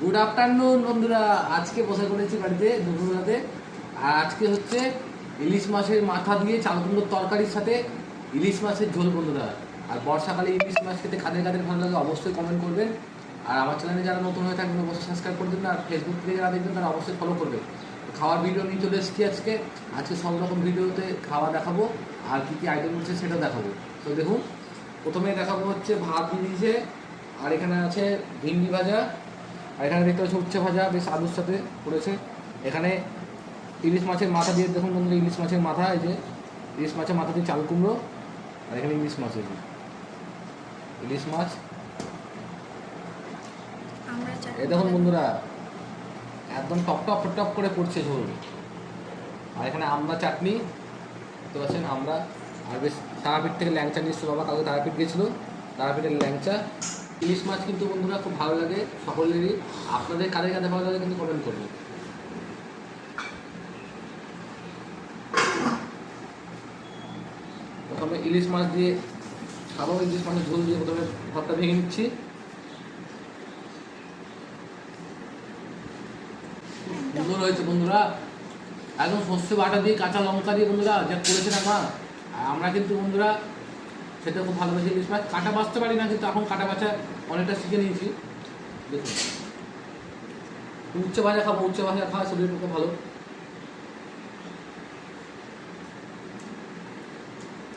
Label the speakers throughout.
Speaker 1: Good afternoon বন্ধুরা। আজকে বসে পড়েছি বাড়িতে দুপুরবেলাতে। আর আজকে হচ্ছে ইলিশ মাছের মাথা দিয়ে চাল কুমড়োর তরকারির সাথে ইলিশ মাছের ঝোল বন্ধুরা। আর বর্ষাকালে ইলিশ মাছ খেতে কাদের কাদের ভালো লাগে অবশ্যই কমেন্ট করবেন। আর আমার চ্যানেলে যারা নতুন হয়ে থাকবেন অবশ্যই সাবস্ক্রাইব করে দেবেন। আর ফেসবুক থেকে যারা দেখবেন তারা অবশ্যই ফলো করবেন। খাওয়ার ভিডিও নিয়ে চলে এসেছি আজকে সব রকম ভিডিওতে খাওয়া দেখাবো, আর কী কী আইটেম হচ্ছে সেটা দেখাবো। তো দেখুন, প্রথমে দেখাবো হচ্ছে ভাত দিয়ে দিয়েছে, আর এখানে আছে ভিন্ডি ভাজা, আর এখানে দেখতে পাচ্ছি উচ্ছে ভাজা বেশ আলুর সাথে করেছে। এখানে ইলিশ মাছের মাথা দিয়ে দেখুন বন্ধুরা, ইলিশ মাছের মাথা, এই যে ইলিশ মাছের মাথা দিয়ে চাল কুমড়ো, আর এখানে ইলিশ মাছ, এই যে ইলিশ মাছ। এই দেখুন বন্ধুরা, একদম টপ টপ টপ করে পড়ছে ঝোল। আর এখানে আমরা চাটনি দেখতে পাচ্ছেন, আমরা। আর বেশ তারাপীঠ থেকে ল্যাংচা নিয়ে এসছো বাবা, কালকে তারাপীঠ গেছিলো, তারাপীঠের ল্যাংচা। ইলিশ মাছ কিন্তু বন্ধুরা খুব ভালো লাগে সকলেরই। আপনাদের কাদের কাদের ভালো লাগে কিন্তু কমেন্ট করবেন। প্রথমে ইলিশ মাছ দিয়ে খাবো, ইলিশ মাছের ঝোল দিয়ে প্রথমে ভাতটা ভেঙে নিচ্ছি। সুন্দর হয়েছে বন্ধুরা, একদম সর্ষে বাটা দিয়ে কাঁচা লঙ্কা দিয়ে বন্ধুরা যা করেছে না মা। আর আমরা কিন্তু বন্ধুরা সেটা খুব ভালোবাসি। ইলিশ মাছ কাটা বাঁচতে পারি না, কিন্তু এখন কাটা বাছা অনেকটা শিখে নিয়েছি। দেখুন, উচ্ছে ভাজা খাবো, উচ্ছে ভাজা খাওয়া শরীরের পক্ষে ভালো।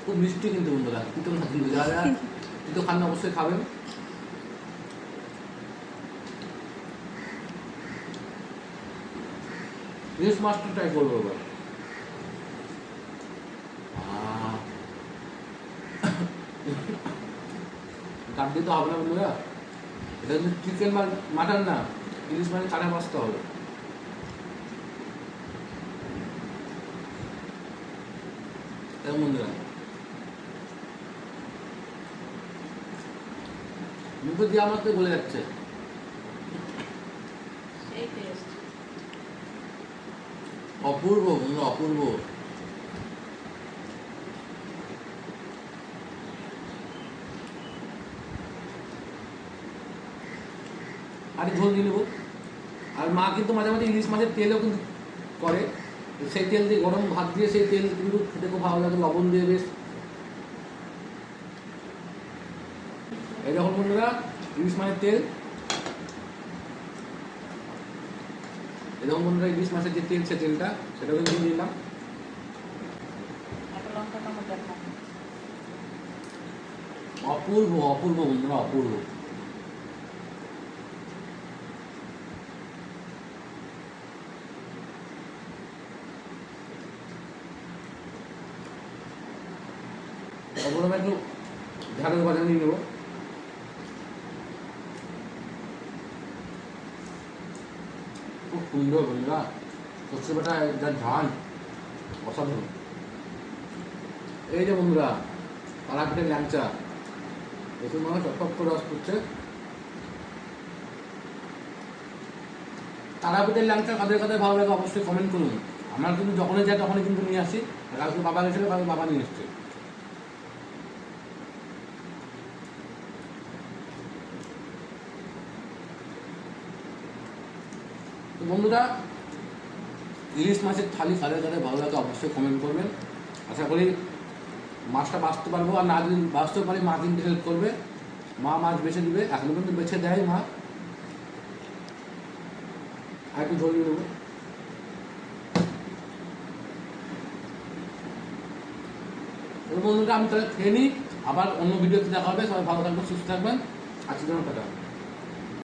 Speaker 1: খুব মিষ্টি কিন্তু বন্ধুরা, কিন্তু না কিন্তু যারা কিন্তু খান অবশ্যই খাবেন। ইলিশ মাছটা ট্রাই করবো এবার। কাট দিতে হবে না বন্ধুরা, এটা কিন্তু চিকেন বা মাটন না, ইলিশ মানে কাটা বাঁচতে হবে। বন্ধুরা মুখে দিয়ে আমার তো বলে যাচ্ছে অপূর্ব বন্ধুরা, অপূর্ব। আর ঝোল দিয়ে নেবো। আর মা কিন্তু মাঝে মাঝে ইলিশ মাছের তেলও কিন্তু করে, সেই তেল দিয়ে গরম ভাত দিয়ে সেই তেল কিন্তু খেতে খুব ভালো লাগে, লবণ দিয়ে বেশ। এই দেখুন বন্ধুরা, ইলিশ মাছের তেল, এই দেখুন বন্ধুরা ইলিশ মাছের যে তেল, সে তেলটা সেটাও কিন্তু দিয়ে দিলাম। অপূর্ব অপূর্ব বন্ধুরা, অপূর্ব। একটু ঝাড়ের বাজার নিয়ে নেবো। খুব সুন্দর বন্ধুরা, সর্ষে বাটা যা ঝাল, অসাধারণ। এই যে বন্ধুরা তারাপীঠের ল্যাংচা, দেখুন মনে হয় টপ করে রস করছে। তারাপীঠের ল্যাংচা কাদের কাদের ভালো লাগে অবশ্যই কমেন্ট করুন। আমরা কিন্তু যখনই যাই তখনই কিন্তু নিয়ে আসি। কালকে বাবা গেছিলো, কালকে বাবা নিয়ে এসছে। তো বন্ধুরা, ইলিশ মাছের থালি কাদের কাদের ভালো লাগে অবশ্যই কমেন্ট করবেন। আশা করি মাছটা বাঁচতে পারবো, আর না যদি বাঁচতেও পারি মা কিন্তু হেল্প করবে। মা মাছ বেছে দিবে, এখনো কিন্তু বেছে দেয় মা। আর একটু ঝোল দেবো। বন্ধুরা আমি তাহলে খেয়ে নিই, আবার অন্য ভিডিওতে দেখা হবে। সবাই ভালো থাকবেন, সুস্থ থাকবেন। আজকের জন্য টাটা।